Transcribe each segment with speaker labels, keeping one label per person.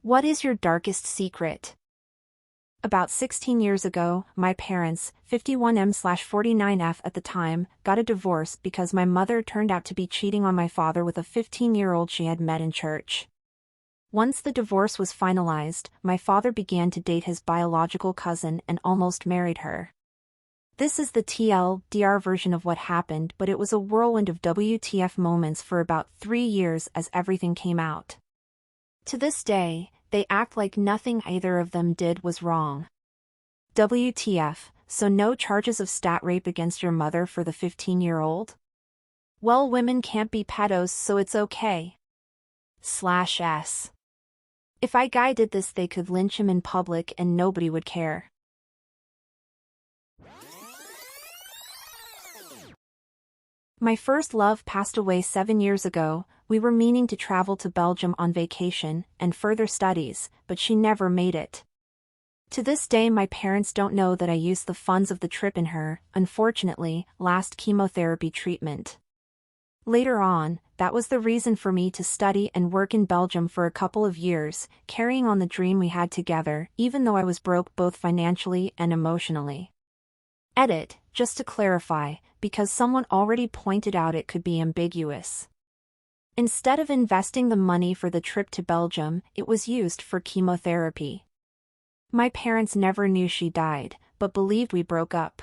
Speaker 1: What is your darkest secret? About 16 years ago, my parents, 51M/49F at the time, got a divorce because my mother turned out to be cheating on my father with a 15-year-old she had met in church. Once the divorce was finalized, my father began to date his biological cousin and almost married her. This is the TLDR version of what happened, but it was a whirlwind of WTF moments for about 3 years as everything came out. To this day, they act like nothing either of them did was wrong. WTF, so no charges of stat rape against your mother for the 15-year-old? Well, women can't be pedos, so it's okay. /S. If a guy did this, they could lynch him in public and nobody would care. My first love passed away 7 years ago. We were meaning to travel to Belgium on vacation and further studies, but she never made it. To this day, my parents don't know that I used the funds of the trip in her, unfortunately, last chemotherapy treatment. Later on, that was the reason for me to study and work in Belgium for a couple of years, carrying on the dream we had together, even though I was broke both financially and emotionally. Edit, just to clarify, because someone already pointed out it could be ambiguous. Instead of investing the money for the trip to Belgium, it was used for chemotherapy. My parents never knew she died, but believed we broke up.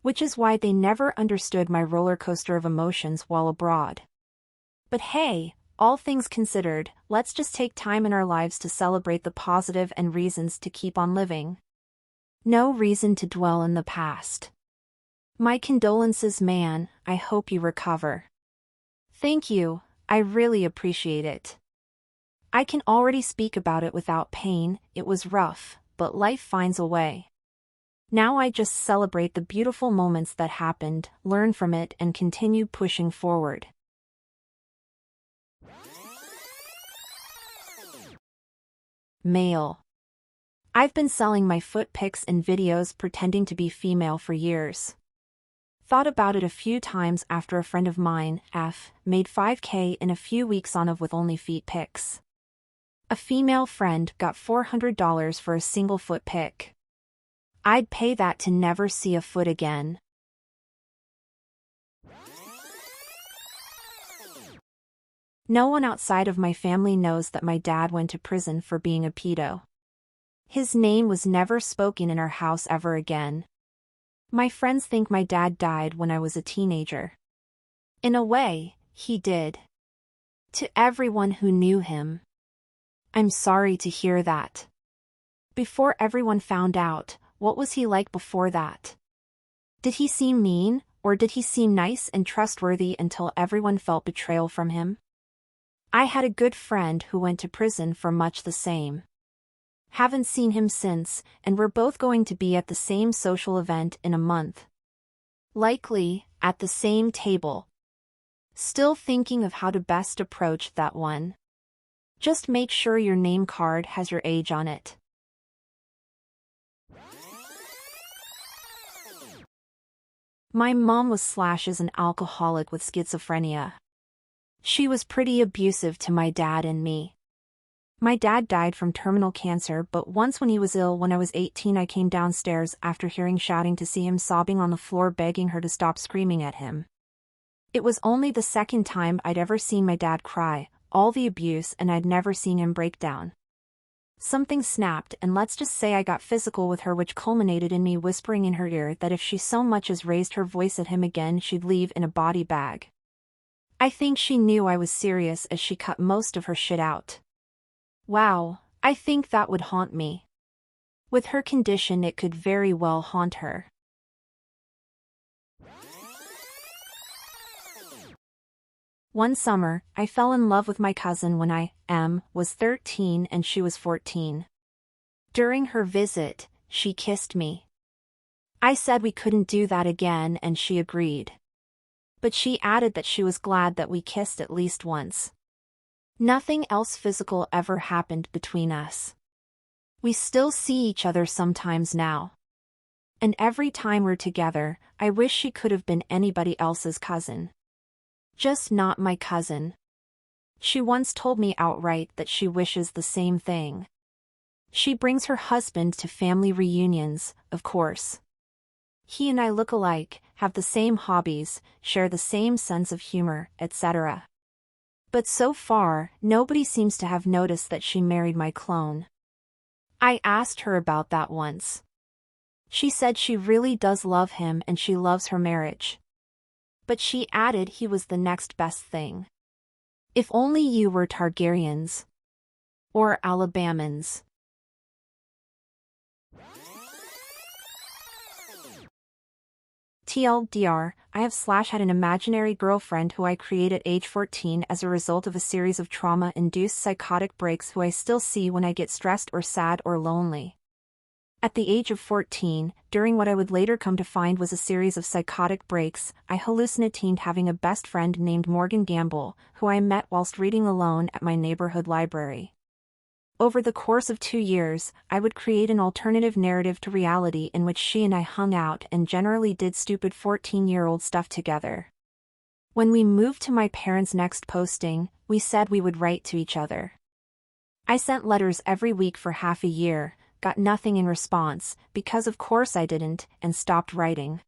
Speaker 1: Which is why they never understood my roller coaster of emotions while abroad. But hey, all things considered, let's just take time in our lives to celebrate the positive and reasons to keep on living. No reason to dwell in the past. My condolences, man, I hope you recover. Thank you, I really appreciate it. I can already speak about it without pain. It was rough, but life finds a way. Now I just celebrate the beautiful moments that happened, learn from it and continue pushing forward. Male. I've been selling my foot pics and videos pretending to be female for years. Thought about it a few times after a friend of mine, made $5K in a few weeks on with only feet pics. A female friend got $400 for a single foot pic. I'd pay that to never see a foot again. No one outside of my family knows that my dad went to prison for being a pedo. His name was never spoken in our house ever again. My friends think my dad died when I was a teenager. In a way, he did. To everyone who knew him. I'm sorry to hear that. Before everyone found out, what was he like before that? Did he seem mean, or did he seem nice and trustworthy until everyone felt betrayal from him? I had a good friend who went to prison for much the same. Haven't seen him since, and we're both going to be at the same social event in a month. Likely, at the same table. Still thinking of how to best approach that one. Just make sure your name card has your age on it. My mom was/is an alcoholic with schizophrenia. She was pretty abusive to my dad and me. My dad died from terminal cancer, but once when he was ill when I was 18 I came downstairs after hearing shouting to see him sobbing on the floor begging her to stop screaming at him. It was only the second time I'd ever seen my dad cry, all the abuse, and I'd never seen him break down. Something snapped, and let's just say I got physical with her, which culminated in me whispering in her ear that if she so much as raised her voice at him again she'd leave in a body bag. I think she knew I was serious as she cut most of her shit out. Wow, I think that would haunt me. With her condition it could very well haunt her. One summer, I fell in love with my cousin when I was 13 and she was 14. During her visit, she kissed me. I said we couldn't do that again and she agreed. But she added that she was glad that we kissed at least once. Nothing else physical ever happened between us. We still see each other sometimes now. And every time we're together, I wish she could have been anybody else's cousin. Just not my cousin. She once told me outright that she wishes the same thing. She brings her husband to family reunions, of course. He and I look alike, have the same hobbies, share the same sense of humor, etc. But so far, nobody seems to have noticed that she married my clone. I asked her about that once. She said she really does love him and she loves her marriage. But she added he was the next best thing. If only you were Targaryens. Or Alabamans. TLDR, I have had an imaginary girlfriend who I created at age 14 as a result of a series of trauma-induced psychotic breaks who I still see when I get stressed or sad or lonely. At the age of 14, during what I would later come to find was a series of psychotic breaks, I hallucinated having a best friend named Morgan Gamble, who I met whilst reading alone at my neighborhood library. Over the course of 2 years, I would create an alternative narrative to reality in which she and I hung out and generally did stupid 14-year-old stuff together. When we moved to my parents' next posting, we said we would write to each other. I sent letters every week for half a year, got nothing in response, because of course I didn't, and stopped writing.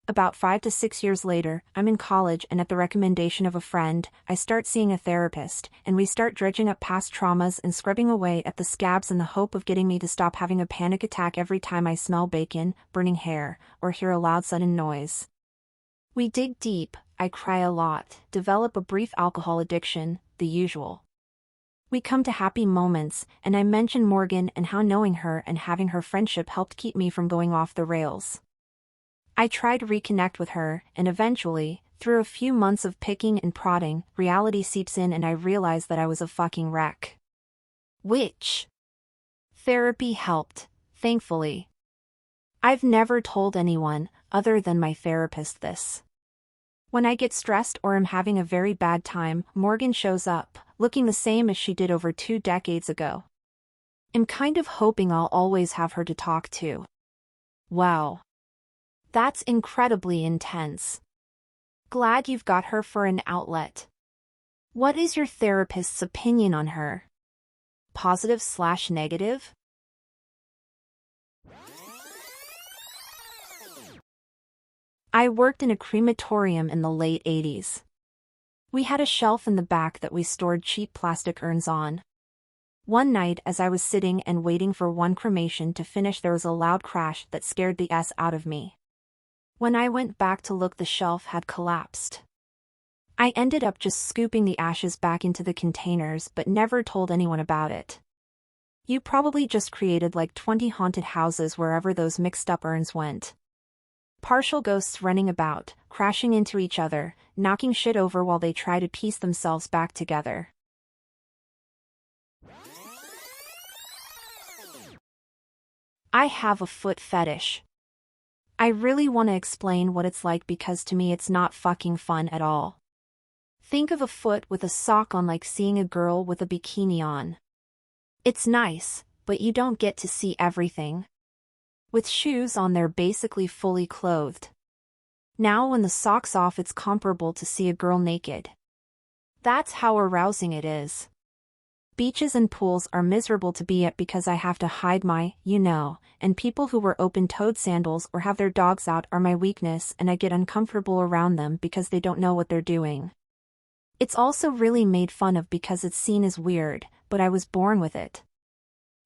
Speaker 1: About 5 to 6 years later, I'm in college and at the recommendation of a friend, I start seeing a therapist, and we start dredging up past traumas and scrubbing away at the scabs in the hope of getting me to stop having a panic attack every time I smell bacon, burning hair, or hear a loud sudden noise. We dig deep, I cry a lot, develop a brief alcohol addiction, the usual. We come to happy moments, and I mention Morgan and how knowing her and having her friendship helped keep me from going off the rails. I try to reconnect with her, and eventually, through a few months of picking and prodding, reality seeps in and I realize that I was a fucking wreck. Which therapy helped, thankfully. I've never told anyone, other than my therapist, this. When I get stressed or am having a very bad time, Morgan shows up, looking the same as she did over 2 decades ago. I'm kind of hoping I'll always have her to talk to. Wow. That's incredibly intense. Glad you've got her for an outlet. What is your therapist's opinion on her? Positive/negative? I worked in a crematorium in the late 80s. We had a shelf in the back that we stored cheap plastic urns on. One night as I was sitting and waiting for one cremation to finish, there was a loud crash that scared the S out of me. When I went back to look, the shelf had collapsed. I ended up just scooping the ashes back into the containers but never told anyone about it. You probably just created like 20 haunted houses wherever those mixed up urns went. Partial ghosts running about, crashing into each other, knocking shit over while they try to piece themselves back together. I have a foot fetish. I really want to explain what it's like because to me it's not fucking fun at all. Think of a foot with a sock on like seeing a girl with a bikini on. It's nice, but you don't get to see everything. With shoes on, they're basically fully clothed. Now when the sock's off, it's comparable to see a girl naked. That's how arousing it is. Beaches and pools are miserable to be at because I have to hide my, and people who wear open-toed sandals or have their dogs out are my weakness, and I get uncomfortable around them because they don't know what they're doing. It's also really made fun of because it's seen as weird, but I was born with it.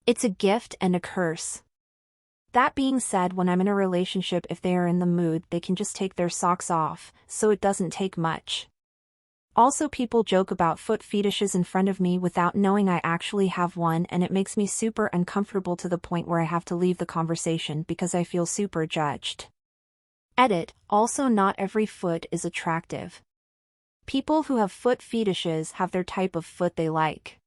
Speaker 1: It's a gift and a curse. That being said, when I'm in a relationship, if they are in the mood, they can just take their socks off, so it doesn't take much. Also, people joke about foot fetishes in front of me without knowing I actually have one, and it makes me super uncomfortable to the point where I have to leave the conversation because I feel super judged. Edit. Also, not every foot is attractive. People who have foot fetishes have their type of foot they like.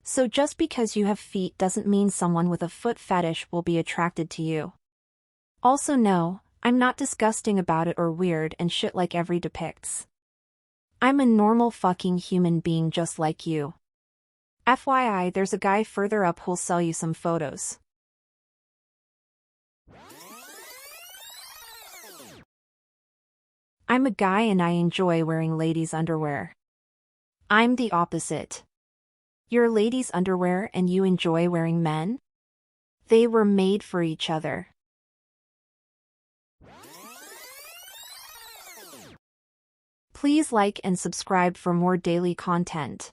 Speaker 1: So just because you have feet doesn't mean someone with a foot fetish will be attracted to you. Also, no, I'm not disgusting about it or weird and shit like every depicts. I'm a normal fucking human being just like you. FYI, there's a guy further up who'll sell you some photos. I'm a guy and I enjoy wearing ladies' underwear. I'm the opposite. You're ladies' underwear and you enjoy wearing men? They were made for each other. Please like and subscribe for more daily content.